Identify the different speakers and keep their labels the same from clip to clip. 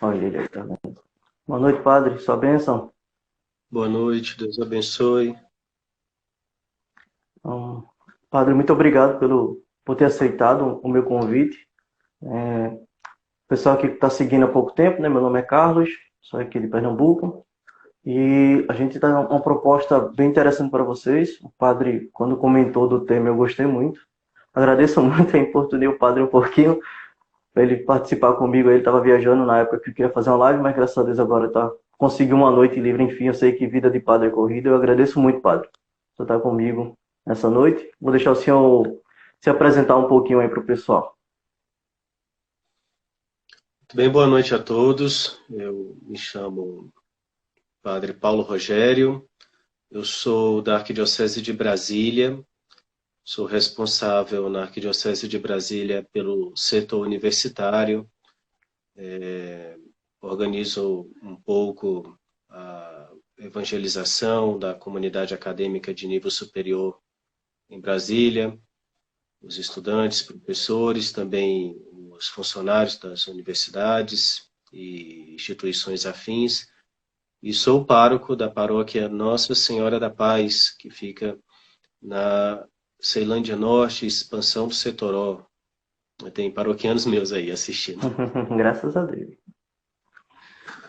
Speaker 1: Olha ele aí, tá vendo? Boa noite, padre. Sua bênção.
Speaker 2: Boa noite, Deus abençoe.
Speaker 1: Então, padre, muito obrigado por ter aceitado o meu convite. O pessoal aqui que está seguindo há pouco tempo, né? Meu nome é Carlos, sou aqui de Pernambuco. E a gente tem uma proposta bem interessante para vocês. O padre, quando comentou do tema, eu gostei muito. Agradeço muito, eu importunei o padre um pouquinho para ele participar comigo. Ele estava viajando na época que eu queria fazer uma live, mas graças a Deus agora conseguiu uma noite livre. Enfim, eu sei que vida de padre é corrida. Eu agradeço muito, padre, por estar comigo nessa noite. Vou deixar o senhor se apresentar um pouquinho aí para o pessoal.
Speaker 2: Muito bem, boa noite a todos. Eu me chamo Padre Paulo Rogério. Eu sou da Arquidiocese de Brasília. Sou responsável na Arquidiocese de Brasília pelo setor universitário. Organizo um pouco a evangelização da comunidade acadêmica de nível superior em Brasília, os estudantes, professores, também os funcionários das universidades e instituições afins. E sou pároco da paróquia Nossa Senhora da Paz, que fica na Ceilândia Norte, Expansão do Setoró. Tem paroquianos meus aí assistindo.
Speaker 1: Graças a Deus.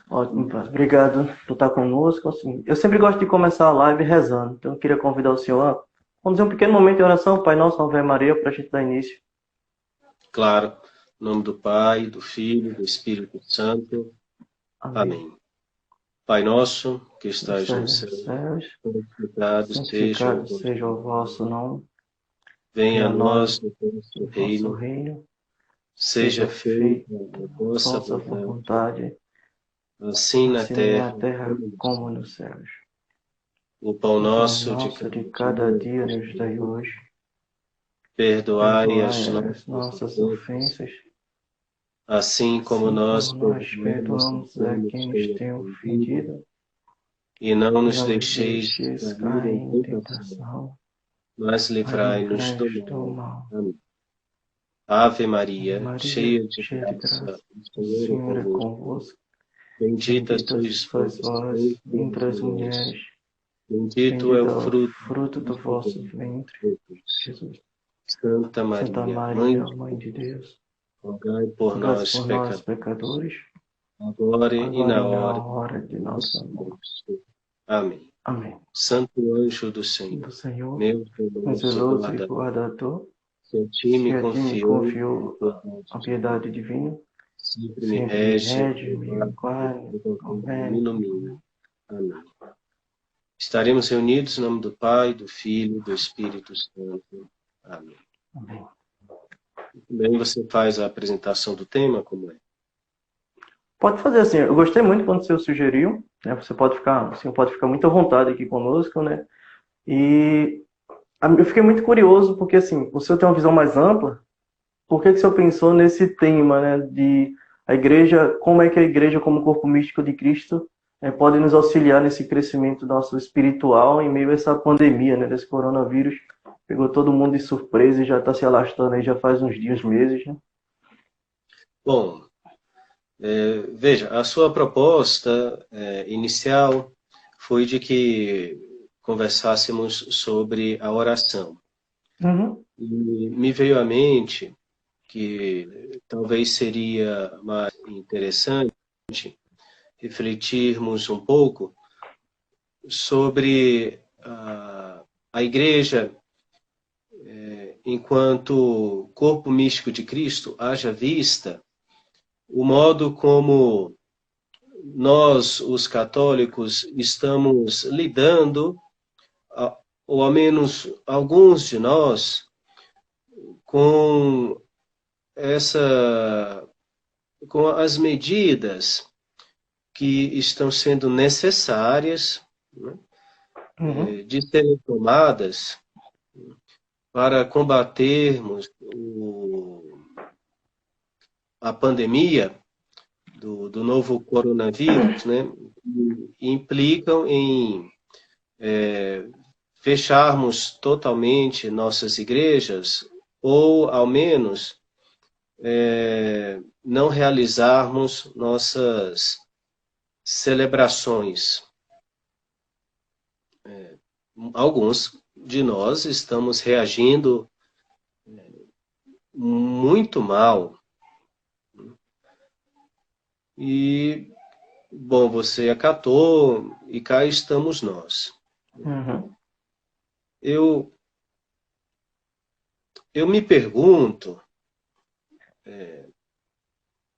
Speaker 1: Ótimo, padre. Obrigado por estar conosco. Assim, eu sempre gosto de começar a live rezando. Então, eu queria convidar o senhor a conduzir um pequeno momento de oração, Pai Nosso, Ave Maria, para a gente dar início.
Speaker 2: Claro, em nome do Pai, do Filho, do Espírito Santo.
Speaker 1: Amém.
Speaker 2: Amém. Pai nosso, que
Speaker 1: Que
Speaker 2: estás no
Speaker 1: estás
Speaker 2: céu,
Speaker 1: nos céus,
Speaker 2: santificado seja o
Speaker 1: santificado
Speaker 2: vosso
Speaker 1: seja o vosso
Speaker 2: nome.
Speaker 1: nome.
Speaker 2: Venha
Speaker 1: Venha
Speaker 2: a
Speaker 1: a nós
Speaker 2: nós o vosso
Speaker 1: o vosso
Speaker 2: reino.
Speaker 1: reino.
Speaker 2: Seja
Speaker 1: Seja
Speaker 2: feita
Speaker 1: feita
Speaker 2: a
Speaker 1: a
Speaker 2: vossa
Speaker 1: vossa
Speaker 2: vontade,
Speaker 1: vontade,
Speaker 2: assim na
Speaker 1: assim na
Speaker 2: terra
Speaker 1: terra
Speaker 2: como no
Speaker 1: como
Speaker 2: céu.
Speaker 1: nos céus.
Speaker 2: O pão
Speaker 1: O pão
Speaker 2: nosso de
Speaker 1: nosso
Speaker 2: cada
Speaker 1: de cada
Speaker 2: dia
Speaker 1: dia
Speaker 2: nos
Speaker 1: nos
Speaker 2: dai
Speaker 1: dai
Speaker 2: hoje.
Speaker 1: hoje.
Speaker 2: Perdoai as
Speaker 1: Perdoai as
Speaker 2: nossas
Speaker 1: nossas
Speaker 2: ofensas,
Speaker 1: ofensas,
Speaker 2: assim como
Speaker 1: assim
Speaker 2: nós
Speaker 1: como nós
Speaker 2: perdoamos a
Speaker 1: perdoamos a
Speaker 2: quem nos
Speaker 1: quem nos
Speaker 2: tem
Speaker 1: tem
Speaker 2: ofendido.
Speaker 1: ofendido.
Speaker 2: E não
Speaker 1: E
Speaker 2: nos
Speaker 1: não nos
Speaker 2: deixeis
Speaker 1: deixes
Speaker 2: cair
Speaker 1: cair
Speaker 2: em
Speaker 1: em
Speaker 2: tentação,
Speaker 1: tentação,
Speaker 2: mas
Speaker 1: mas
Speaker 2: livrai-nos do
Speaker 1: livrai-nos do
Speaker 2: mal.
Speaker 1: mal.
Speaker 2: Amém. Ave
Speaker 1: Ave
Speaker 2: Maria,
Speaker 1: Maria,
Speaker 2: cheia de
Speaker 1: cheia de
Speaker 2: graça,
Speaker 1: graça,
Speaker 2: o
Speaker 1: o
Speaker 2: Senhor é
Speaker 1: Senhor é
Speaker 2: convosco.
Speaker 1: convosco.
Speaker 2: Bendita
Speaker 1: Bendita
Speaker 2: sois
Speaker 1: sois
Speaker 2: vós
Speaker 1: vós
Speaker 2: entre as
Speaker 1: entre as
Speaker 2: mulheres.
Speaker 1: mulheres.
Speaker 2: Bendito é
Speaker 1: Bendito
Speaker 2: o
Speaker 1: é o
Speaker 2: fruto
Speaker 1: fruto
Speaker 2: do
Speaker 1: do
Speaker 2: vosso
Speaker 1: vosso
Speaker 2: ventre,
Speaker 1: ventre,
Speaker 2: Jesus.
Speaker 1: Jesus.
Speaker 2: Santa
Speaker 1: Santa
Speaker 2: Maria, Mãe
Speaker 1: Maria,
Speaker 2: de
Speaker 1: Mãe de
Speaker 2: Deus,
Speaker 1: Deus,
Speaker 2: rogai por
Speaker 1: rogai
Speaker 2: nós,
Speaker 1: por nós,
Speaker 2: pecadores,
Speaker 1: pecadores,
Speaker 2: agora e
Speaker 1: agora
Speaker 2: na
Speaker 1: e na
Speaker 2: hora
Speaker 1: hora de
Speaker 2: de
Speaker 1: nossa
Speaker 2: nossa
Speaker 1: morte.
Speaker 2: morte. Amém.
Speaker 1: Amém.
Speaker 2: Santo anjo do Senhor,
Speaker 1: Do Senhor,
Speaker 2: meu
Speaker 1: meu
Speaker 2: zeloso
Speaker 1: zeloso e
Speaker 2: guardador,
Speaker 1: guardador,
Speaker 2: se a ti
Speaker 1: se
Speaker 2: me
Speaker 1: a ti me
Speaker 2: confiou a
Speaker 1: confiou
Speaker 2: piedade
Speaker 1: a
Speaker 2: divina,
Speaker 1: piedade divina,
Speaker 2: sempre me
Speaker 1: sempre me
Speaker 2: rege,
Speaker 1: rege,
Speaker 2: me
Speaker 1: me
Speaker 2: guarda,
Speaker 1: guarde,
Speaker 2: me governa, me
Speaker 1: governa.
Speaker 2: ilumina. Amém. Estaremos reunidos em nome do Pai, do Filho e do Espírito Santo. Amém.
Speaker 1: Amém.
Speaker 2: Bem, você faz a apresentação do tema, como é?
Speaker 1: Pode fazer assim, eu gostei muito quando você sugeriu, né? Você pode ficar, assim, pode ficar muito à vontade aqui conosco, né? E eu fiquei muito curioso porque assim, o senhor tem uma visão mais ampla. Por que que o senhor pensou nesse tema, né, de a igreja, como é que a igreja, como corpo místico de Cristo, pode nos auxiliar nesse crescimento nosso espiritual em meio a essa pandemia, né, desse coronavírus? Pegou todo mundo de surpresa e já está se alastrando aí já faz uns dias, meses, né?
Speaker 2: Bom, veja, a sua proposta inicial foi de que conversássemos sobre a oração.
Speaker 1: Uhum.
Speaker 2: E me veio à mente que talvez seria mais interessante refletirmos um pouco sobre a igreja enquanto corpo místico de Cristo, haja vista o modo como nós, os católicos, estamos lidando, ou ao menos alguns de nós, com essa, com as medidas que estão sendo necessárias, né,
Speaker 1: Uhum.
Speaker 2: de serem tomadas para combatermos a pandemia do novo coronavírus, né, implicam em fecharmos totalmente nossas igrejas, ou ao menos não realizarmos nossas celebrações. Alguns de nós estamos reagindo muito mal. E, bom, você acatou e cá estamos nós.
Speaker 1: Uhum.
Speaker 2: Eu me pergunto,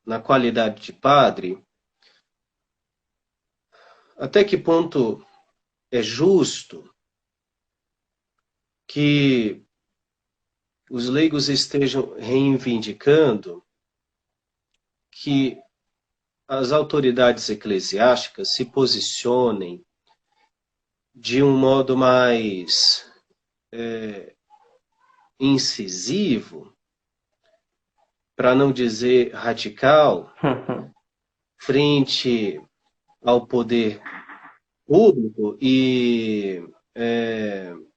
Speaker 2: na qualidade de padre, até que ponto é justo que os leigos estejam reivindicando que as autoridades eclesiásticas se posicionem de um modo mais incisivo, para não dizer radical, frente ao poder público e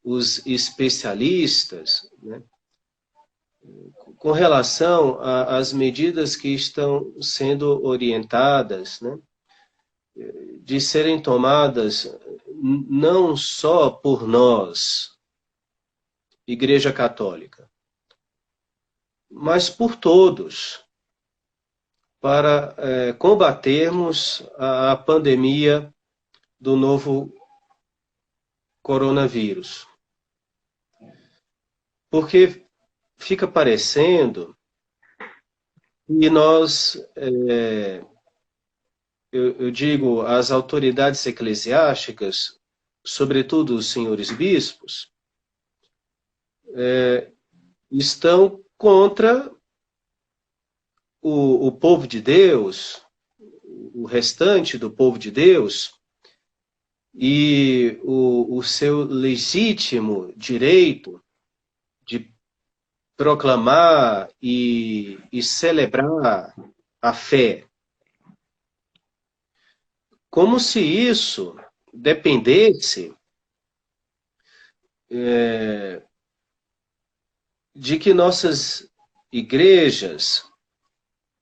Speaker 2: os especialistas, né, com relação às medidas que estão sendo orientadas, né, de serem tomadas não só por nós, Igreja Católica, mas por todos, para combatermos a pandemia do novo coronavírus. Porque fica parecendo que nós, eu digo, as autoridades eclesiásticas, sobretudo os senhores bispos, estão contra o povo de Deus, o restante do povo de Deus, e o seu legítimo direito de proclamar e celebrar a fé. Como se isso dependesse de que nossas igrejas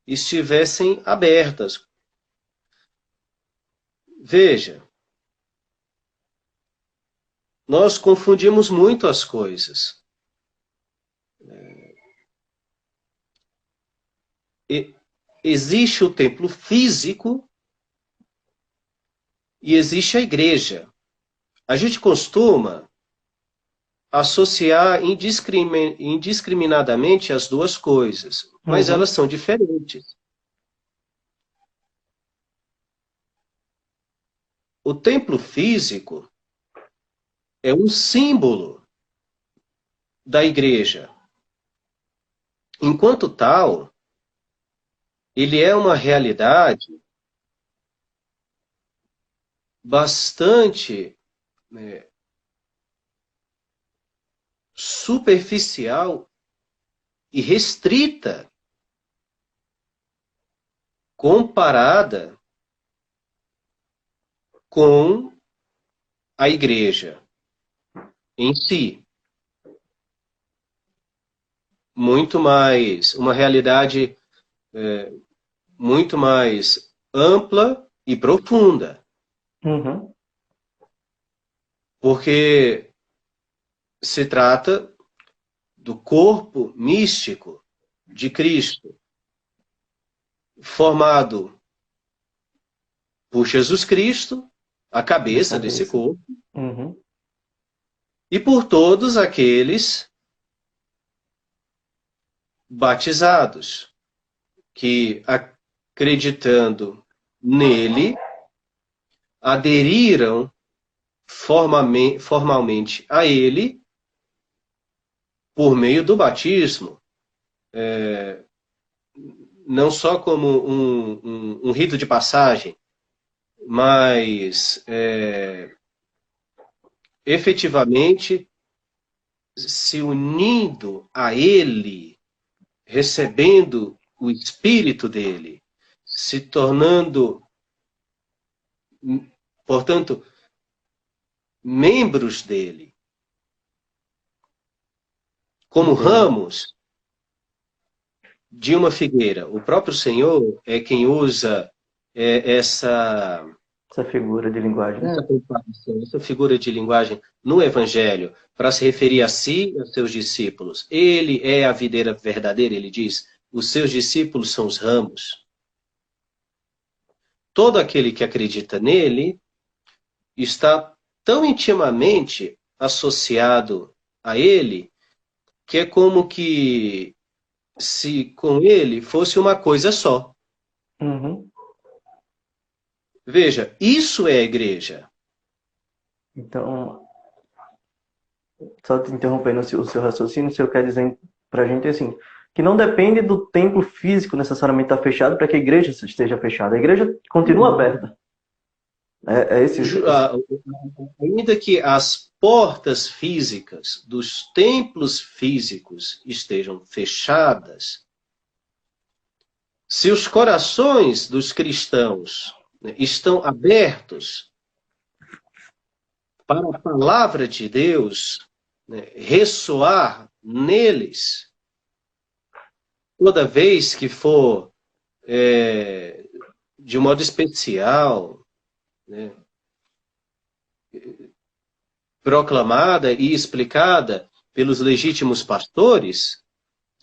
Speaker 2: estivessem abertas. Veja, nós confundimos muito as coisas. Existe o templo físico e existe a igreja. A gente costuma associar indiscriminadamente as duas coisas, mas elas são diferentes. O templo físico é um símbolo da igreja. Enquanto tal, ele é uma realidade bastante superficial e restrita comparada com a igreja em si. Muito mais, uma realidade muito mais ampla e profunda.
Speaker 1: Uhum.
Speaker 2: Porque se trata do corpo místico de Cristo, formado por Jesus Cristo, a cabeça desse corpo, e por todos aqueles batizados, que, acreditando nele, aderiram formalmente a ele por meio do batismo, não só como um rito de passagem, mas efetivamente se unindo a ele, recebendo o Espírito dele, se tornando, portanto, membros dele, como ramos de uma figueira. O próprio Senhor é quem usa essa
Speaker 1: Essa figura de linguagem, né?
Speaker 2: comparação, essa figura de linguagem no Evangelho para se referir a si e aos seus discípulos. Ele é a videira verdadeira, ele diz. Os seus discípulos são os ramos. Todo aquele que acredita nele está tão intimamente associado a ele que é como que se com ele fosse uma coisa só.
Speaker 1: Uhum.
Speaker 2: Veja, isso é a igreja.
Speaker 1: Então, só te interrompendo o seu raciocínio, o senhor quer dizer para a gente assim, que não depende do templo físico necessariamente estar fechado para que a igreja esteja fechada. A igreja continua aberta. É esse.
Speaker 2: Ainda que as portas físicas dos templos físicos estejam fechadas, se os corações dos cristãos, né, estão abertos para a palavra de Deus, né, ressoar neles, toda vez que for de modo especial, né, proclamada e explicada pelos legítimos pastores,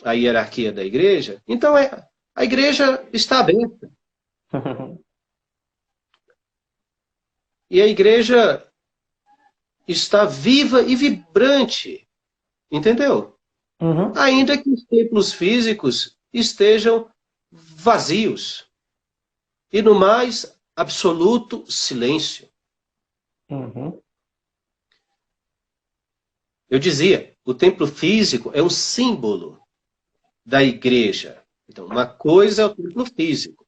Speaker 2: a hierarquia da igreja, então a igreja está aberta. E a igreja está viva e vibrante, entendeu?
Speaker 1: Uhum.
Speaker 2: Ainda que os templos físicos estejam vazios. E no mais, absoluto silêncio.
Speaker 1: Uhum.
Speaker 2: Eu dizia, o templo físico é um símbolo da igreja. Então, uma coisa é o templo físico,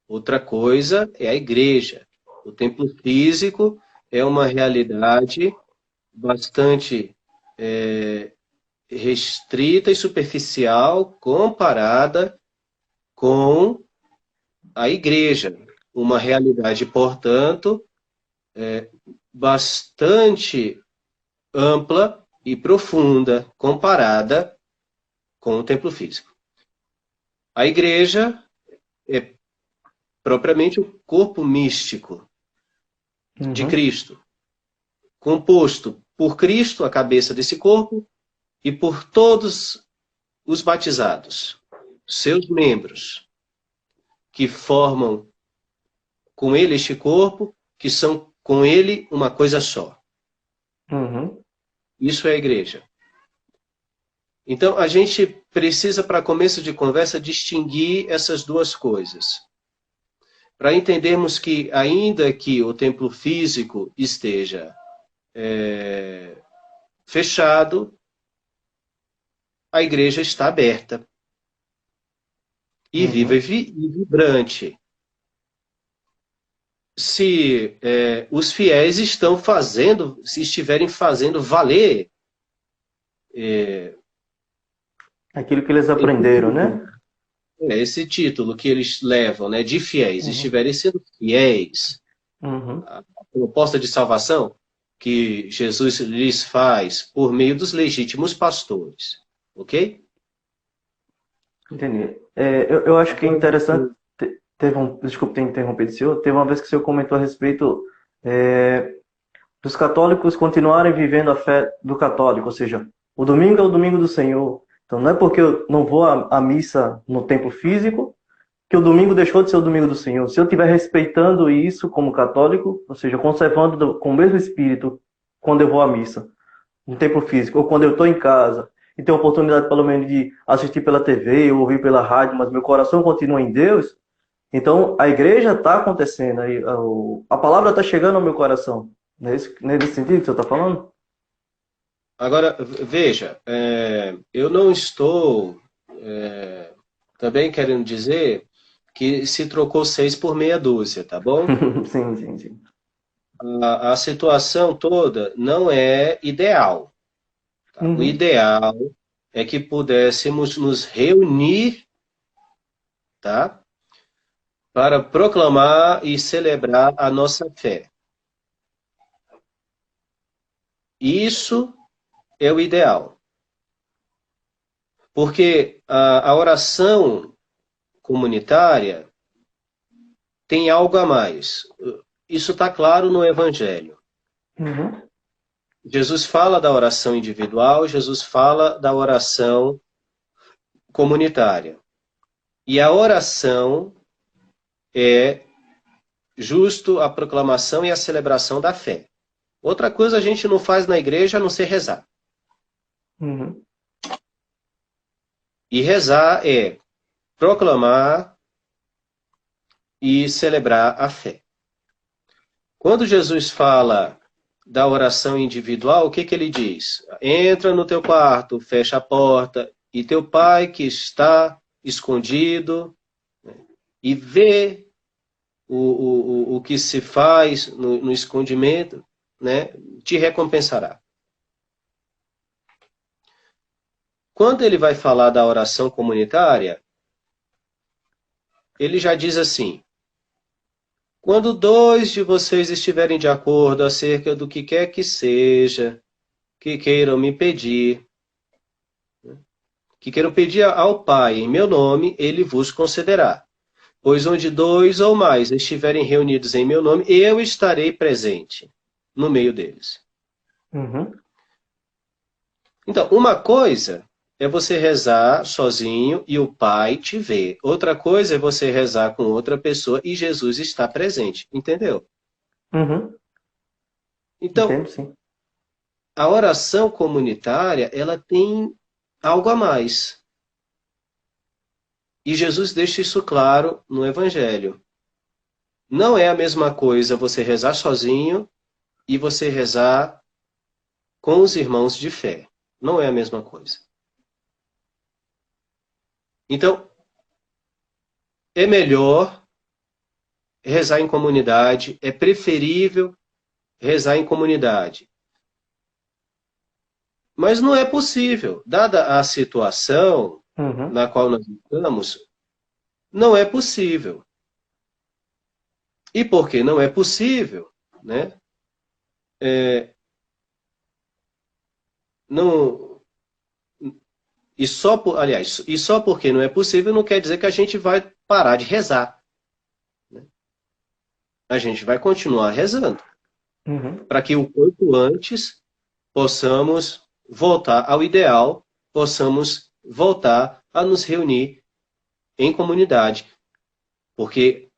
Speaker 2: outra coisa é a igreja. O templo físico é uma realidade bastante restrita e superficial comparada com a igreja. Uma realidade, portanto, bastante ampla e profunda comparada com o templo físico. A igreja é propriamente o corpo místico de
Speaker 1: Uhum.
Speaker 2: Cristo, composto por Cristo, a cabeça desse corpo, e por todos os batizados, seus membros, que formam com ele este corpo, que são com ele uma coisa só.
Speaker 1: Uhum.
Speaker 2: Isso é a igreja. Então, a gente precisa, para começo de conversa, distinguir essas duas coisas. Para entendermos que, ainda que o templo físico esteja fechado, a igreja está aberta e viva
Speaker 1: Uhum.
Speaker 2: e vibrante. Se os fiéis estão fazendo, se estiverem fazendo valer
Speaker 1: Aquilo que eles
Speaker 2: esse
Speaker 1: aprenderam, né?
Speaker 2: título, esse título que eles levam, né, de fiéis,
Speaker 1: Uhum.
Speaker 2: estiverem sendo fiéis
Speaker 1: Uhum.
Speaker 2: à proposta de salvação que Jesus lhes faz por meio dos legítimos pastores, ok?
Speaker 1: Entendi. Eu acho que é
Speaker 2: Agora,
Speaker 1: interessante. Teve desculpe ter interrompido o senhor. Teve uma vez que o senhor comentou a respeito dos católicos continuarem vivendo a fé do católico, ou seja, o domingo é o domingo do Senhor. Então não é porque eu não vou à missa no templo físico que o domingo deixou de ser o domingo do Senhor. Se eu estiver respeitando isso como católico, ou seja, conservando com o mesmo espírito quando eu vou à missa, no templo físico, ou quando eu estou em casa e tenho a oportunidade pelo menos de assistir pela TV ou ouvir pela rádio, mas meu coração continua em Deus, então a igreja está acontecendo, a palavra está chegando ao meu coração. Nesse sentido que você está falando?
Speaker 2: agora veja, eu não estou também querendo dizer que se trocou 6 por meia dúzia, tá bom?
Speaker 1: Sim, sim, sim.
Speaker 2: A situação toda não é ideal. Tá? O
Speaker 1: Uhum,
Speaker 2: ideal é que pudéssemos nos reunir, tá? Para proclamar e celebrar a nossa fé. Isso é o ideal. Porque a oração comunitária tem algo a mais. Isso está claro no Evangelho.
Speaker 1: Uhum.
Speaker 2: Jesus fala da oração individual, Jesus fala da oração comunitária. E a oração é justo a proclamação e a celebração da fé. Outra coisa a gente não faz na igreja a não ser rezar.
Speaker 1: Uhum.
Speaker 2: E rezar é proclamar e celebrar a fé. Quando Jesus fala da oração individual, o que ele diz? Entra no teu quarto, fecha a porta, e teu pai que está escondido, né, e vê o que se faz no escondimento, né, te recompensará. Quando ele vai falar da oração comunitária, ele já diz assim: quando dois de vocês estiverem de acordo acerca do que quer que seja, que queiram me pedir, que queiram pedir ao Pai em meu nome, ele vos concederá. Pois onde dois ou mais estiverem reunidos em meu nome, eu estarei presente no meio deles.
Speaker 1: Uhum.
Speaker 2: Então, uma coisa é você rezar sozinho e o Pai te vê. Outra coisa é você rezar com outra pessoa e Jesus está presente. Entendeu?
Speaker 1: Uhum.
Speaker 2: Então,
Speaker 1: Entendo, sim.
Speaker 2: a oração comunitária, ela tem algo a mais. E Jesus deixa isso claro no Evangelho. Não é a mesma coisa você rezar sozinho e você rezar com os irmãos de fé. Não é a mesma coisa. Então, é melhor rezar em comunidade, é preferível rezar em comunidade. Mas não é possível, dada a situação
Speaker 1: Uhum.
Speaker 2: na qual nós estamos, não é possível. E porque não é possível, né? Não, e só porque não é possível não quer dizer que a gente vai parar de rezar. Né? A gente vai continuar rezando,
Speaker 1: Uhum.
Speaker 2: para que o quanto antes possamos voltar ao ideal, possamos voltar a nos reunir em comunidade. Porque,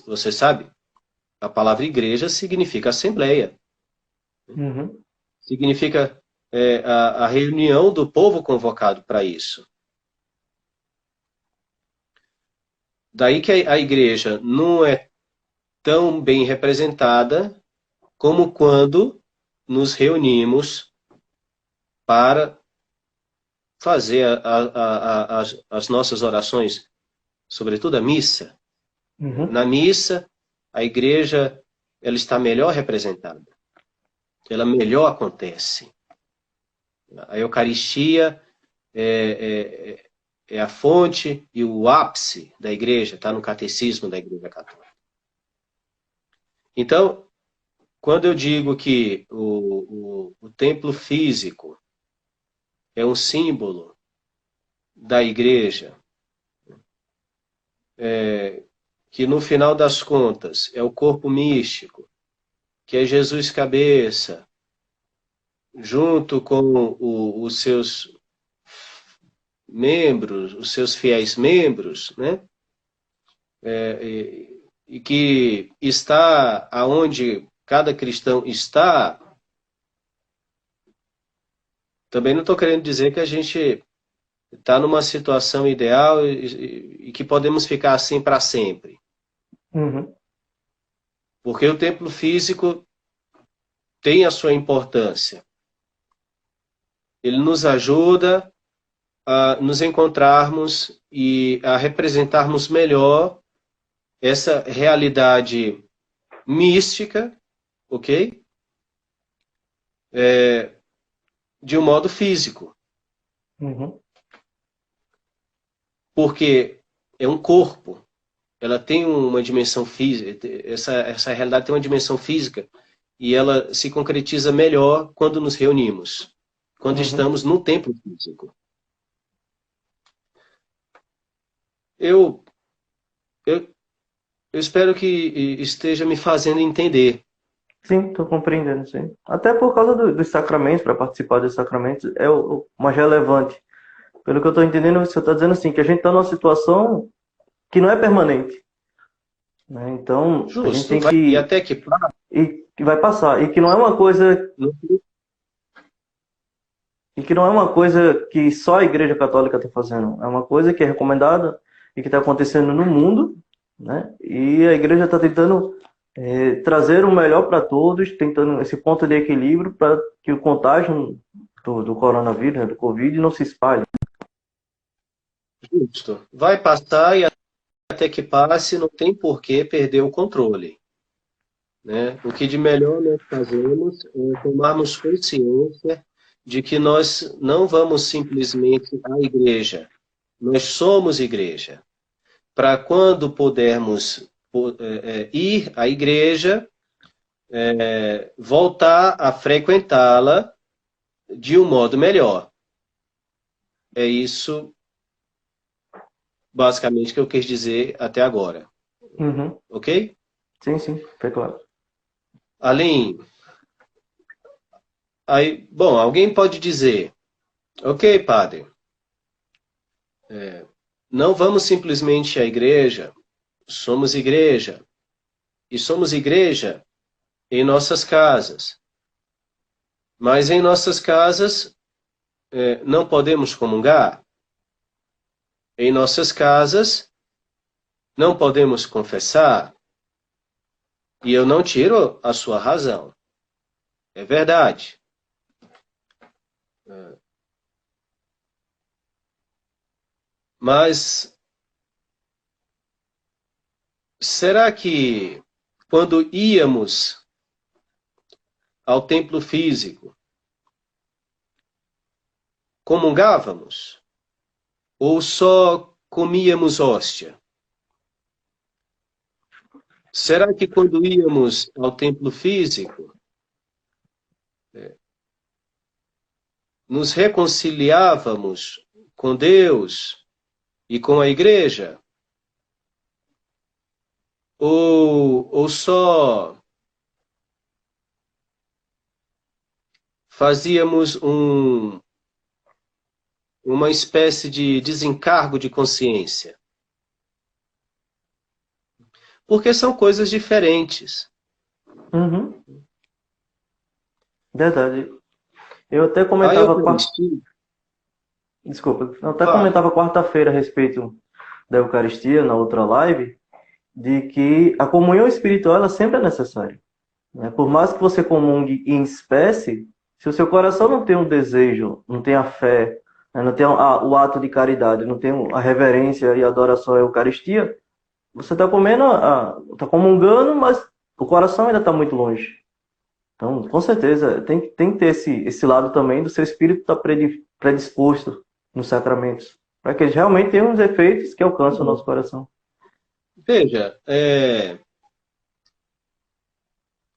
Speaker 2: você sabe, a palavra igreja significa assembleia.
Speaker 1: Uhum.
Speaker 2: Significa a reunião do povo convocado para isso. Daí que a igreja não é tão bem representada como quando nos reunimos para fazer as nossas orações, sobretudo a missa.
Speaker 1: Uhum.
Speaker 2: Na missa, a igreja ela está melhor representada. Ela melhor acontece. A Eucaristia é a fonte e o ápice da igreja, está no catecismo da Igreja Católica. Então, quando eu digo que o templo físico é um símbolo da igreja, que no final das contas é o corpo místico, que é Jesus cabeça, junto com os seus membros, os seus fiéis membros, né? E que está aonde cada cristão está, também não estou querendo dizer que a gente está numa situação ideal e que podemos ficar assim para sempre.
Speaker 1: Uhum.
Speaker 2: Porque o templo físico tem a sua importância. Ele nos ajuda a nos encontrarmos e a representarmos melhor essa realidade mística, ok? De um modo físico.
Speaker 1: Uhum.
Speaker 2: Porque é um corpo. Ela tem uma dimensão física, essa realidade tem uma dimensão física e ela se concretiza melhor quando nos reunimos, quando
Speaker 1: Uhum.
Speaker 2: estamos no templo físico. eu, eu, eu espero que esteja me fazendo entender.
Speaker 1: Sim, estou compreendendo, sim. Até por causa dos sacramentos, para participar dos sacramentos, é o mais relevante. Pelo que eu estou entendendo, você está dizendo assim, que a gente está numa situação que não é permanente, né? Então, a gente
Speaker 2: Justo.
Speaker 1: tem
Speaker 2: E
Speaker 1: que...
Speaker 2: até que
Speaker 1: E que vai passar. E que não é uma coisa... E que não é uma coisa que só a Igreja Católica está fazendo. É uma coisa que é recomendada e que está acontecendo no mundo, né? E a Igreja está tentando trazer o melhor para todos, tentando esse ponto de equilíbrio para que o contágio do coronavírus, né, do Covid, não se espalhe.
Speaker 2: justo. Vai passar e até que passe, não tem por que perder o controle. Né? O que de melhor nós fazemos é tomarmos consciência de que nós não vamos simplesmente à igreja, nós somos igreja. Para quando pudermos ir à igreja, voltar a frequentá-la de um modo melhor. É isso, basicamente, que eu quis dizer até agora.
Speaker 1: Uhum.
Speaker 2: Ok?
Speaker 1: Sim, sim, foi claro.
Speaker 2: Além, aí, bom, alguém pode dizer, ok, padre, não vamos simplesmente à igreja, somos igreja. E somos igreja em nossas casas. Mas em nossas casas não podemos comungar. Em nossas casas não podemos confessar. E eu não tiro a sua razão. É verdade. Mas será que quando íamos ao templo físico, comungávamos? Ou só comíamos hóstia? Será que quando íamos ao templo físico, nos reconciliávamos com Deus e com a igreja? Ou só fazíamos uma espécie de desencargo de consciência? Porque são coisas diferentes.
Speaker 1: Uhum. Verdade. Eu até
Speaker 2: A
Speaker 1: comentava,
Speaker 2: Eucaristia,
Speaker 1: desculpa, eu até
Speaker 2: fale.
Speaker 1: comentava quarta-feira a respeito da Eucaristia, na outra live, de que a comunhão espiritual ela sempre é necessária, né? Por mais que você comungue em espécie, se o seu coração não tem um desejo, não tem a fé, né, não tem o ato de caridade, não tem a reverência e a adoração à Eucaristia, você está comendo, está comungando, mas o coração ainda está muito longe. Então, com certeza, tem que ter esse lado também do seu espírito estar predisposto nos sacramentos, para que eles realmente tenham os efeitos que alcançam o nosso coração.
Speaker 2: Veja,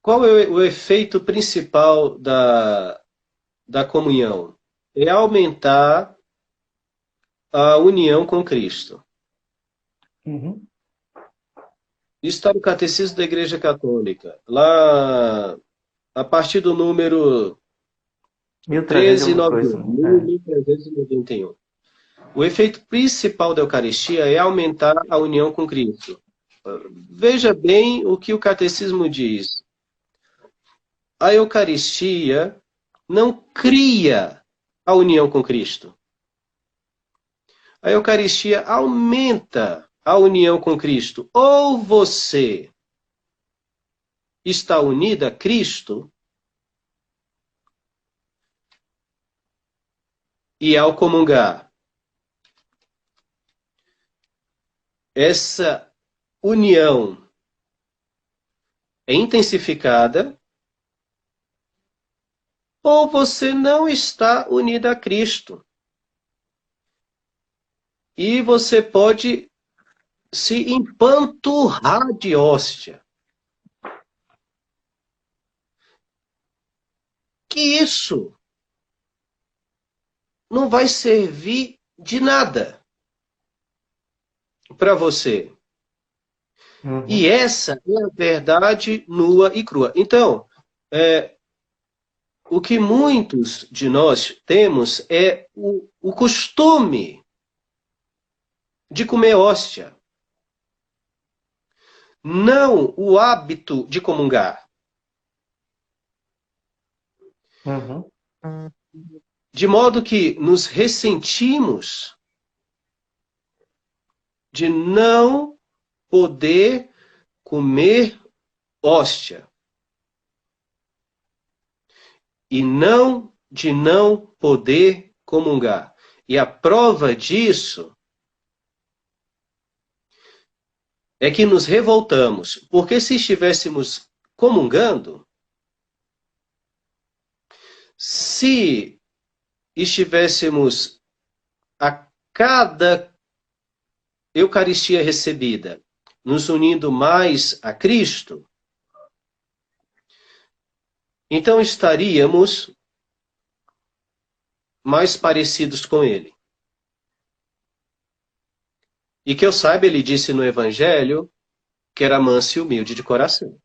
Speaker 2: qual é o efeito principal da comunhão? É aumentar a união com Cristo.
Speaker 1: Uhum.
Speaker 2: Isso está no Catecismo da Igreja Católica. Lá, a partir do número
Speaker 1: 1300 e alguma coisa.
Speaker 2: 1391, 1391. O efeito principal da Eucaristia é aumentar a união com Cristo. Veja bem o que o Catecismo diz. A Eucaristia não cria a união com Cristo. A Eucaristia aumenta a união com Cristo. Ou você está unida a Cristo, e ao comungar, essa união é intensificada, ou você não está unida a Cristo. E você pode se empanturrar de hóstia. Que isso não vai servir de nada. para você. E
Speaker 1: Uhum.
Speaker 2: essa é a verdade nua e crua. Então, o que muitos de nós temos é o costume de comer hóstia, não o hábito de comungar.
Speaker 1: Uhum.
Speaker 2: De modo que nos ressentimos de não poder comer hóstia e não de não poder comungar. E a prova disso é que nos revoltamos, porque se estivéssemos comungando, se estivéssemos a cada Eucaristia recebida nos unindo mais a Cristo, então estaríamos mais parecidos com Ele. E que eu saiba, ele disse no Evangelho que era manso e humilde de coração.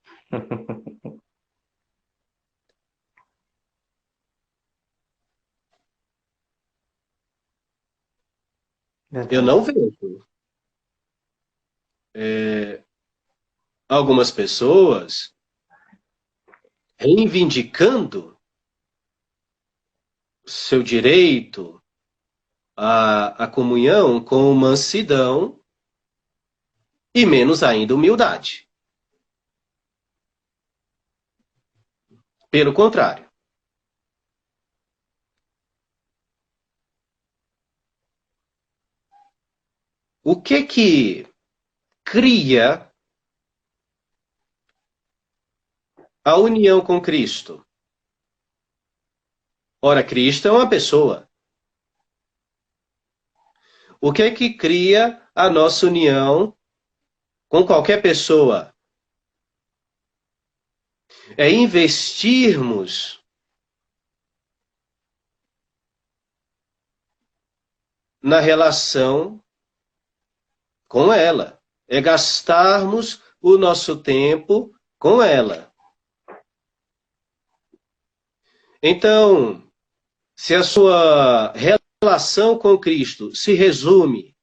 Speaker 2: Eu
Speaker 1: Verdade.
Speaker 2: não vejo algumas pessoas reivindicando seu direito à comunhão com mansidão e menos ainda humildade. Pelo contrário. O que cria a união com Cristo? Ora, Cristo é uma pessoa. O que cria a nossa união com qualquer pessoa? É investirmos na relação com ela. É gastarmos o nosso tempo com ela. Então, se a sua relação com Cristo se resume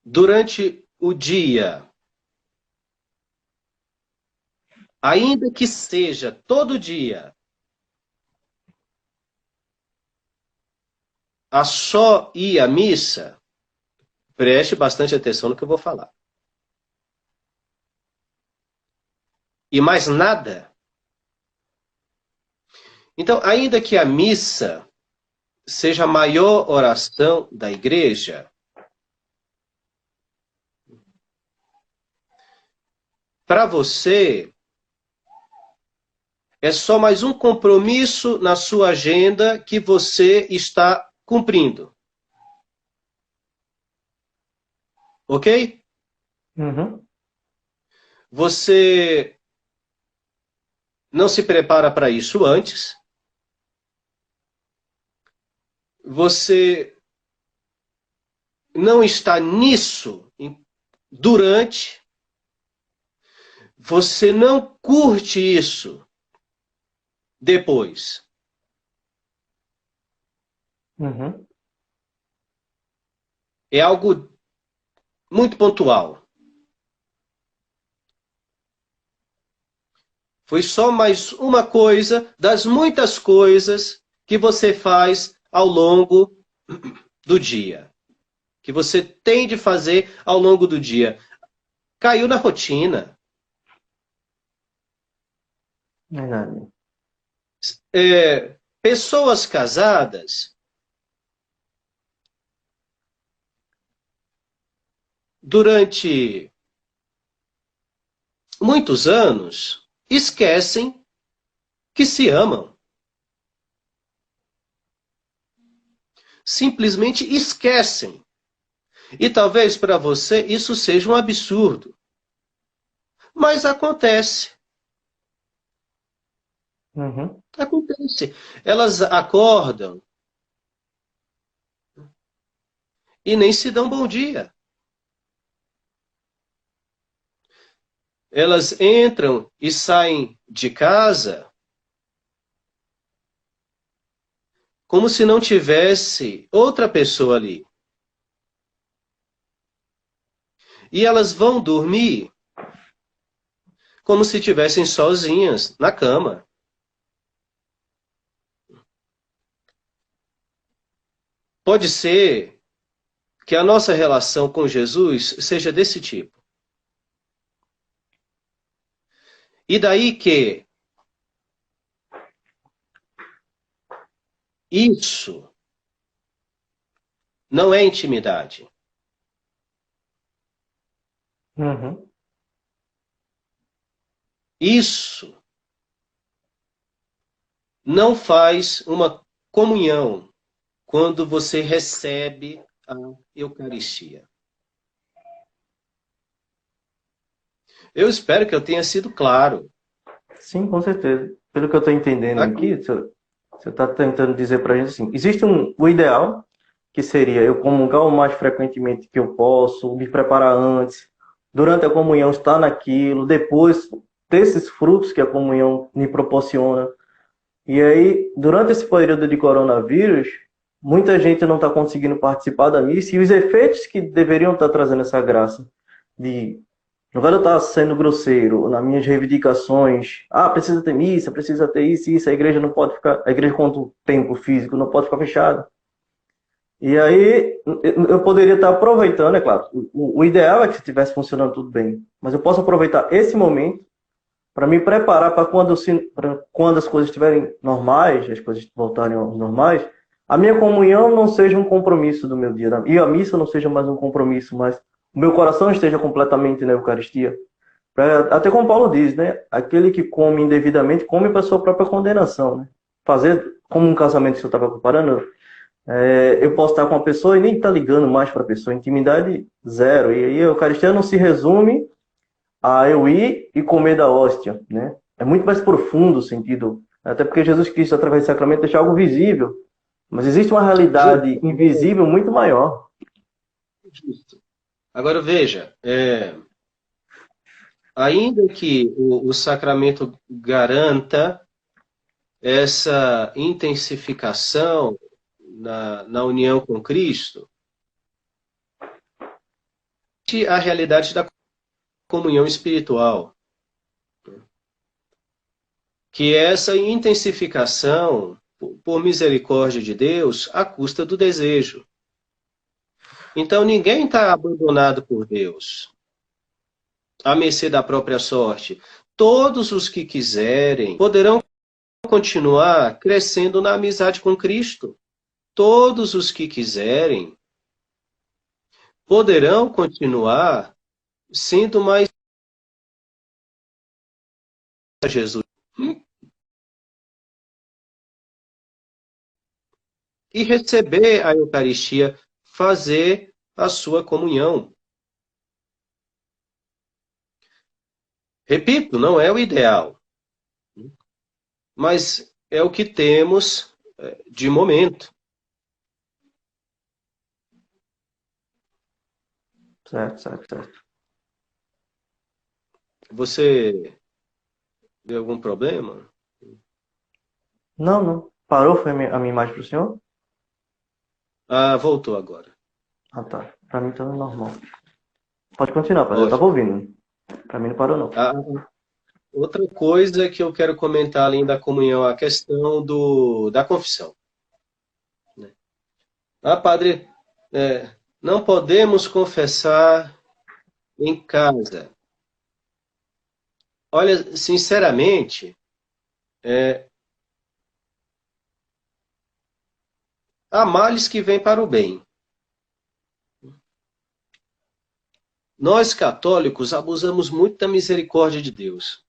Speaker 2: durante o dia, ainda que seja todo dia, a só ir à missa, preste bastante atenção no que eu vou falar. E mais nada. Então, ainda que a missa seja a maior oração da igreja, para você é só mais um compromisso na sua agenda que você está cumprindo. Ok?
Speaker 1: Uhum.
Speaker 2: Você não se prepara para isso antes. Você não está nisso durante. Você não curte isso depois.
Speaker 1: Uhum.
Speaker 2: É algo muito pontual. Foi só mais uma coisa das muitas coisas que você faz ao longo do dia. Que você tem de fazer ao longo do dia. Caiu na rotina.
Speaker 1: Verdade.
Speaker 2: Pessoas casadas, durante muitos anos, esquecem que se amam. Simplesmente esquecem. E talvez para você isso seja um absurdo. Mas acontece.
Speaker 1: Uhum.
Speaker 2: Acontece. Elas acordam e nem se dão bom dia. Elas entram e saem de casa como se não tivesse outra pessoa ali. E elas vão dormir como se estivessem sozinhas na cama. Pode ser que a nossa relação com Jesus seja desse tipo. E daí que isso não é intimidade.
Speaker 1: Uhum.
Speaker 2: Isso não faz uma comunhão quando você recebe a Eucaristia. Eu espero que eu tenha sido claro.
Speaker 1: Sim, com certeza. Pelo que eu estou entendendo aqui,
Speaker 2: Aqui,
Speaker 1: você está tentando dizer para a gente assim, existe o ideal, que seria eu comungar o mais frequentemente que eu posso, me preparar antes, durante a comunhão estar naquilo, depois ter esses frutos que a comunhão me proporciona. E aí, durante esse período de coronavírus, muita gente não está conseguindo participar da missa e os efeitos que deveriam estar trazendo essa graça de não vai eu estar sendo grosseiro nas minhas reivindicações. Ah, precisa ter missa, precisa ter isso, isso. A igreja não pode ficar, a igreja quanto tempo físico não pode ficar fechada. E aí eu poderia estar aproveitando, é claro. O ideal é que estivesse funcionando tudo bem, mas eu posso aproveitar esse momento para me preparar para quando as coisas estiverem normais, as coisas voltarem aos normais, a minha comunhão não seja um compromisso do meu dia, e a missa não seja mais um compromisso, mas o meu coração esteja completamente na Eucaristia. Até como Paulo diz, né? Aquele que come indevidamente come para sua própria condenação, né? Fazer como um casamento que eu estava comparando, eu posso estar com uma pessoa e nem estar ligando mais para a pessoa, intimidade zero. E aí a Eucaristia não se resume a eu ir e comer da hóstia, né? É muito mais profundo o sentido, até porque Jesus Cristo, através do sacramento, deixa algo visível, mas existe uma realidade
Speaker 2: justo,
Speaker 1: invisível muito maior.
Speaker 2: justo. Agora veja, ainda que o sacramento garanta essa intensificação na união com Cristo, a realidade da comunhão espiritual, que é essa intensificação, por misericórdia de Deus, à custa do desejo. Então, ninguém está abandonado por Deus, à mercê da própria sorte. Todos os que quiserem poderão continuar crescendo na amizade com Cristo. Todos os que quiserem poderão continuar sendo mais Jesus e receber a Eucaristia, fazer a sua comunhão. Repito, não é o ideal, mas é o que temos de momento.
Speaker 1: Certo, certo, certo.
Speaker 2: Você vê algum problema?
Speaker 1: Não, não. Parou, foi a minha imagem para o senhor?
Speaker 2: Ah, voltou agora.
Speaker 1: Ah, tá. Para mim tá normal. Pode continuar, padre. Eu estava
Speaker 2: Ótimo.
Speaker 1: ouvindo. Para mim não parou, não.
Speaker 2: Ah, outra coisa que eu quero comentar além da comunhão, a questão da confissão. Ah, padre, não podemos confessar em casa. Olha, sinceramente, há males que vêm para o bem. Nós, católicos, abusamos muito da misericórdia de Deus.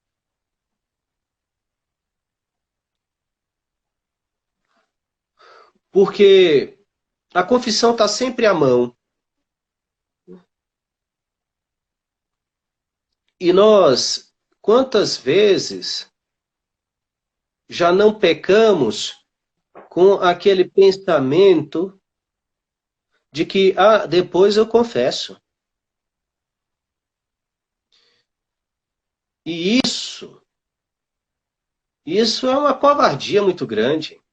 Speaker 2: Porque a confissão está sempre à mão. E nós, quantas vezes já não pecamos com aquele pensamento de que depois eu confesso. E isso é uma covardia muito grande.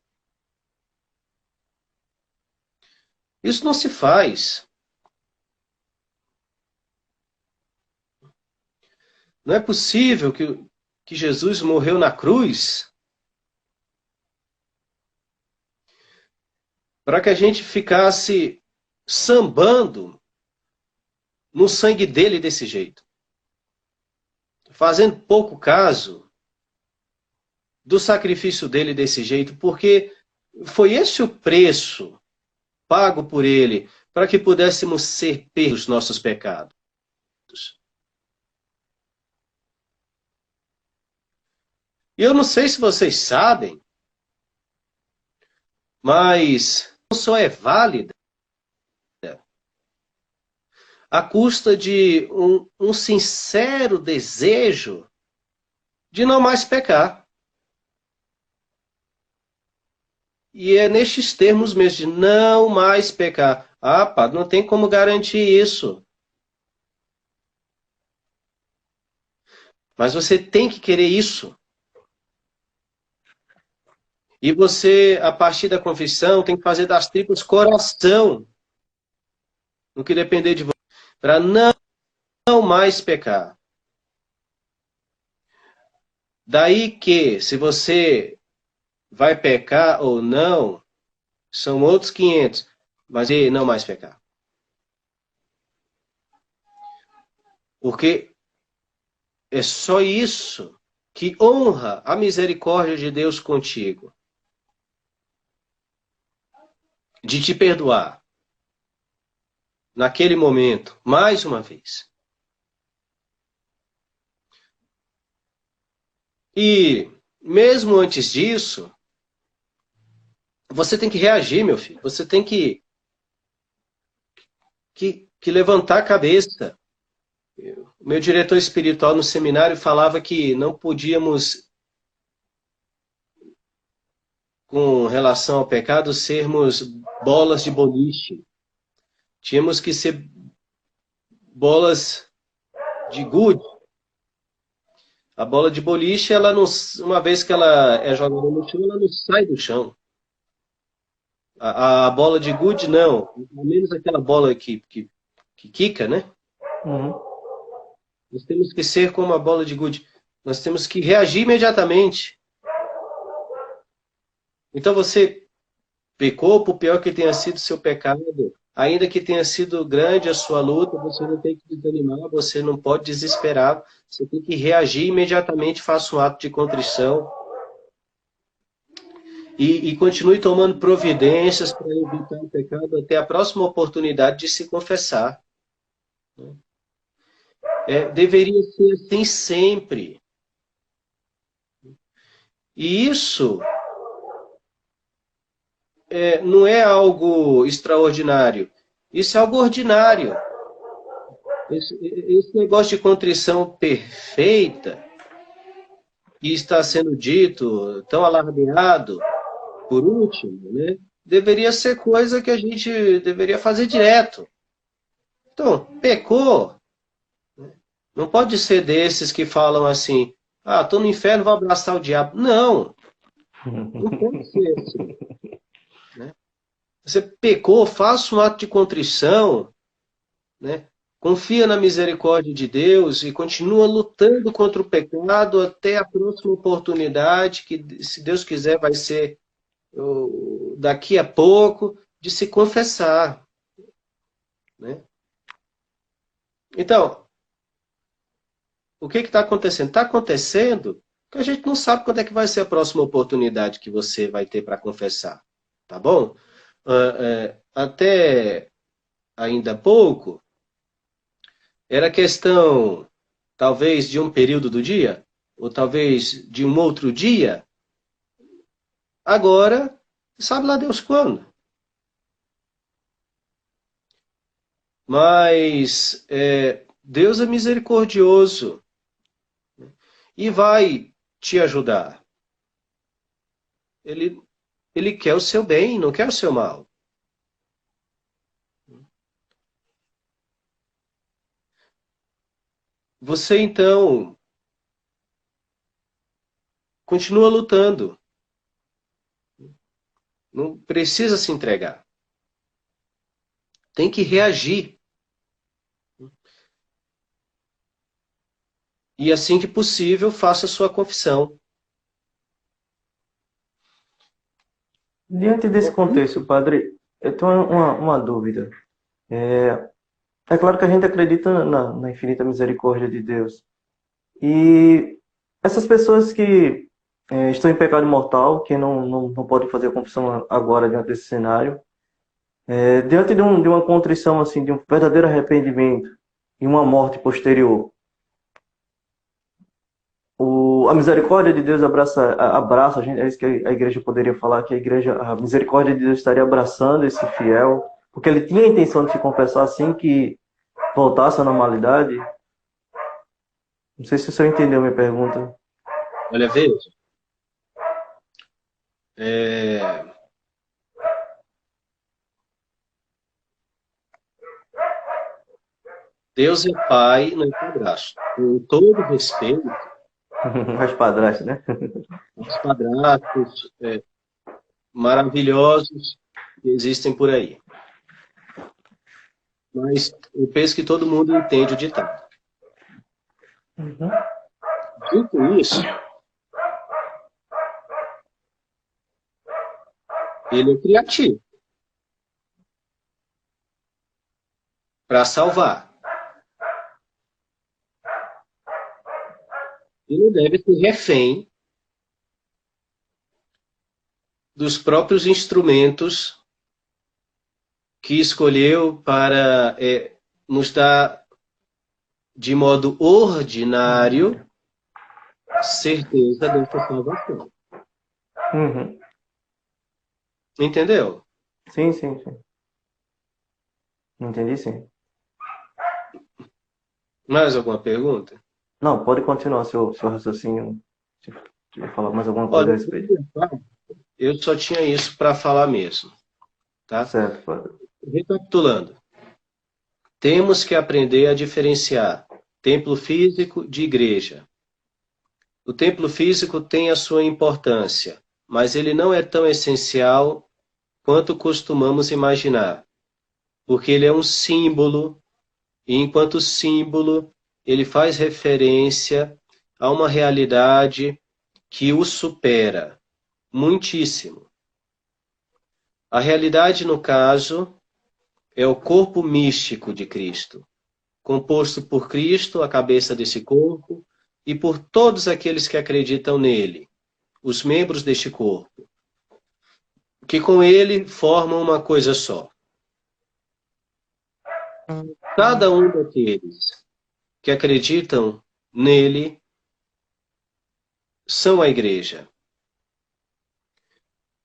Speaker 2: Isso não se faz. Não é possível que Jesus morreu na cruz para que a gente ficasse sambando no sangue dele desse jeito, fazendo pouco caso do sacrifício dele desse jeito, porque foi esse o preço pago por ele para que pudéssemos ser pegos dos nossos pecados. E eu não sei se vocês sabem, mas não só é válida à custa de um sincero desejo de não mais pecar. E é nestes termos mesmo, de não mais pecar. Ah, padre, não tem como garantir isso. Mas você tem que querer isso. E você, a partir da confissão, tem que fazer das tripas coração, no que depender de você, para não mais pecar. Daí que, se você vai pecar ou não, são outros 500, mas e não mais pecar. Porque é só isso que honra a misericórdia de Deus contigo. De te perdoar. Naquele momento, mais uma vez. E mesmo antes disso, você tem que reagir, meu filho. Você tem que levantar a cabeça. O meu diretor espiritual no seminário falava que não podíamos, com relação ao pecado, sermos bolas de boliche. Tínhamos que ser bolas de gude. A bola de boliche, ela não, uma vez que ela é jogada no chão, ela não sai do chão. A bola de gude, não. Pelo menos aquela bola que quica, né?
Speaker 1: Uhum.
Speaker 2: Nós temos que ser como a bola de gude. Nós temos que reagir imediatamente. Então você pecou, por pior que tenha sido seu pecado, ainda que tenha sido grande a sua luta, você não tem que desanimar, você não pode desesperar, você tem que reagir imediatamente, faça um ato de contrição e continue tomando providências para evitar o pecado até a próxima oportunidade de se confessar. Deveria ser assim sempre. E isso não é algo extraordinário. Isso é algo ordinário. Esse negócio de contrição perfeita, que está sendo dito, tão alardeado, por último, né, deveria ser coisa que a gente deveria fazer direto. Então, pecou, não pode ser desses que falam assim, estou no inferno, vou abraçar o diabo. Não, não pode ser assim. Né? Você pecou, faça um ato de contrição, né? Confia na misericórdia de Deus e continua lutando contra o pecado até a próxima oportunidade, que, se Deus quiser, vai ser daqui a pouco, de se confessar. Né? Então, o que está acontecendo? Está acontecendo que a gente não sabe quando é que vai ser a próxima oportunidade que você vai ter para confessar. Tá bom? Até ainda há pouco, era questão, talvez, de um período do dia, ou talvez de um outro dia. Agora, sabe lá Deus quando. Mas Deus é misericordioso e vai te ajudar. Ele quer o seu bem, não quer o seu mal. você então continua lutando. Não precisa se entregar. Tem que reagir. E assim que possível, faça sua confissão.
Speaker 1: Diante desse contexto, padre, eu tenho uma dúvida. É claro que a gente acredita na infinita misericórdia de Deus. E essas pessoas que estão em pecado mortal, que não podem fazer a confissão agora diante desse cenário, diante de uma contrição, assim, de um verdadeiro arrependimento e uma morte posterior, a misericórdia de Deus abraça a gente, é isso que a igreja poderia falar, que a misericórdia de Deus estaria abraçando esse fiel, porque ele tinha a intenção de se confessar assim que voltasse à normalidade. Não sei se o senhor entendeu a minha pergunta.
Speaker 2: Olha, veja. É, Deus é Pai, não é padrasto. Com todo respeito
Speaker 1: As padrastas, né?
Speaker 2: aos padrastos maravilhosos que existem por aí. Mas eu penso que todo mundo entende o ditado.
Speaker 1: Uhum.
Speaker 2: Dito isso, ele é criativo para salvar. E não deve ser refém dos próprios instrumentos que escolheu para nos dar de modo ordinário certeza dessa salvação.
Speaker 1: Uhum.
Speaker 2: Entendeu?
Speaker 1: Sim, sim, sim. Entendi, sim.
Speaker 2: Mais alguma pergunta?
Speaker 1: Não, pode continuar seu raciocínio. Se tiver falar mais alguma coisa a
Speaker 2: Olha,
Speaker 1: respeito.
Speaker 2: eu só tinha isso para falar mesmo, tá?
Speaker 1: Certo, padre.
Speaker 2: Recapitulando, temos que aprender a diferenciar templo físico de igreja. O templo físico tem a sua importância, mas ele não é tão essencial quanto costumamos imaginar, porque ele é um símbolo, e enquanto símbolo, ele faz referência a uma realidade que o supera muitíssimo. A realidade, no caso, é o corpo místico de Cristo, composto por Cristo, a cabeça desse corpo, e por todos aqueles que acreditam nele, os membros deste corpo, que com ele formam uma coisa só. Cada um daqueles que acreditam nele são a igreja.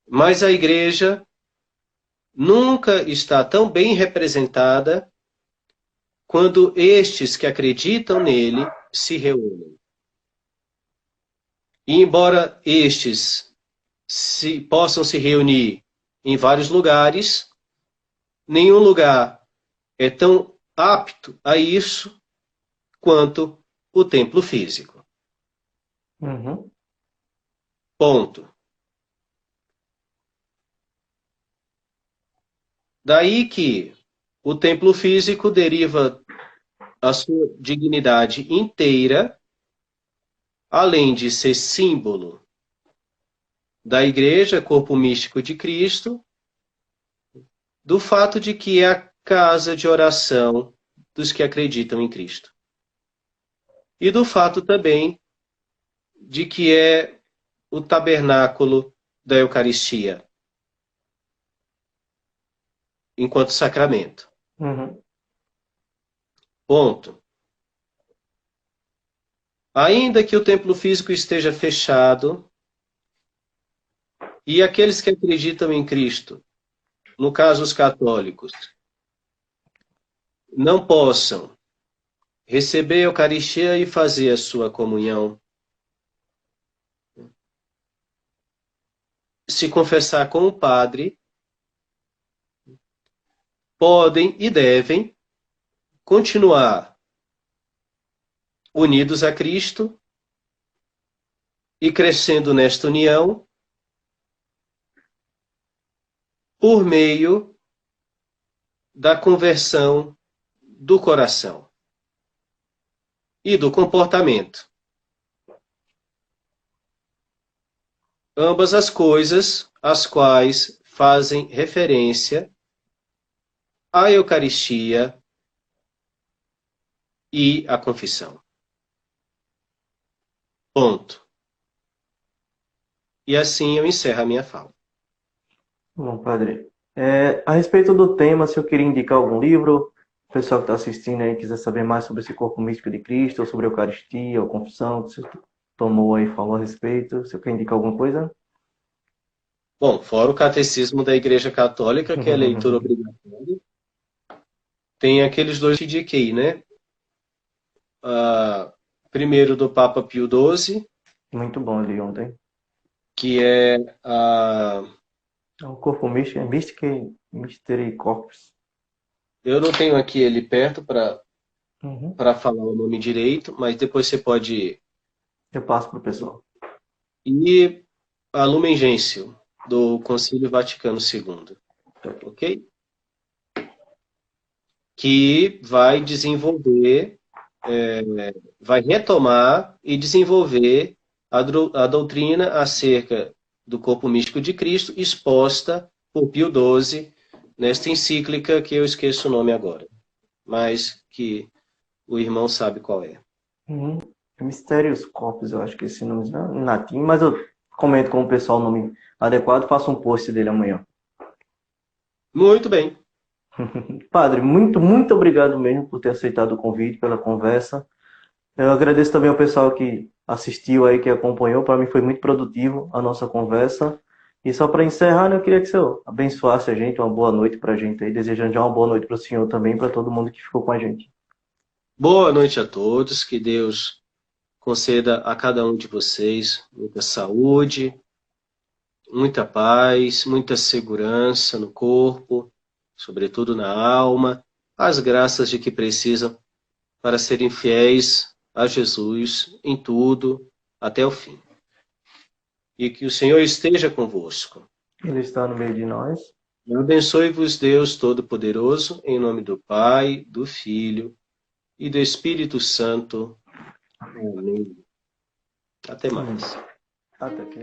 Speaker 2: Mas a igreja nunca está tão bem representada quando estes que acreditam nele se reúnem. E embora estes possam se reunir em vários lugares, nenhum lugar é tão apto a isso quanto o templo físico.
Speaker 1: Uhum.
Speaker 2: Ponto. Daí que o templo físico deriva a sua dignidade inteira, além de ser símbolo da igreja, corpo místico de Cristo, do fato de que é a casa de oração dos que acreditam em Cristo. E do fato também de que é o tabernáculo da Eucaristia, enquanto sacramento.
Speaker 1: Uhum.
Speaker 2: Ponto. Ainda que o templo físico esteja fechado, e aqueles que acreditam em Cristo, no caso os católicos, não possam receber a Eucaristia e fazer a sua comunhão, se confessar com o padre, podem e devem continuar unidos a Cristo e crescendo nesta união por meio da conversão do coração e do comportamento. Ambas as coisas às quais fazem referência à Eucaristia e à confissão. Ponto. E assim eu encerro a minha fala.
Speaker 1: Bom, padre. A respeito do tema, se eu queria indicar algum livro, o pessoal que está assistindo aí quiser saber mais sobre esse corpo místico de Cristo, ou sobre a Eucaristia, ou confissão, que você tomou aí, falou a respeito, se eu quer indicar alguma coisa?
Speaker 2: Bom, fora o Catecismo da Igreja Católica, que é leitura obrigatória, tem aqueles dois que indiquei, né? Primeiro do Papa Pio XII,
Speaker 1: Muito bom ali ontem.
Speaker 2: que é
Speaker 1: O corpo místico, é Mystery Corpus.
Speaker 2: eu não tenho aqui ele perto para
Speaker 1: Uhum.
Speaker 2: falar o nome direito, mas depois você pode...
Speaker 1: Eu passo para o pessoal.
Speaker 2: E a Lumen Gentium, do Concílio Vaticano II, ok? Que vai desenvolver, vai retomar e desenvolver a doutrina acerca do corpo místico de Cristo, exposta por Pio XII nesta encíclica que eu esqueço o nome agora, mas que o irmão sabe qual é.
Speaker 1: Uhum. Mysterious Corpus, eu acho que esse nome é em latim, mas eu comento com o pessoal o nome adequado, faço um post dele amanhã.
Speaker 2: Muito bem.
Speaker 1: Padre, muito obrigado mesmo por ter aceitado o convite, pela conversa. Eu agradeço também ao pessoal que assistiu aí, que acompanhou. Para mim foi muito produtivo a nossa conversa. E só para encerrar, né, eu queria que o senhor abençoasse a gente, uma boa noite para a gente aí, desejando já uma boa noite para o senhor também, para todo mundo que ficou com a gente.
Speaker 2: Boa noite a todos, que Deus conceda a cada um de vocês muita saúde, muita paz, muita segurança no corpo, sobretudo na alma, as graças de que precisam para serem fiéis a Jesus em tudo, até o fim. E que o Senhor esteja convosco.
Speaker 1: Ele está no meio de nós.
Speaker 2: Abençoe-vos, Deus Todo-Poderoso, em nome do Pai, do Filho e do Espírito Santo. Amém. Até mais.
Speaker 1: Até que.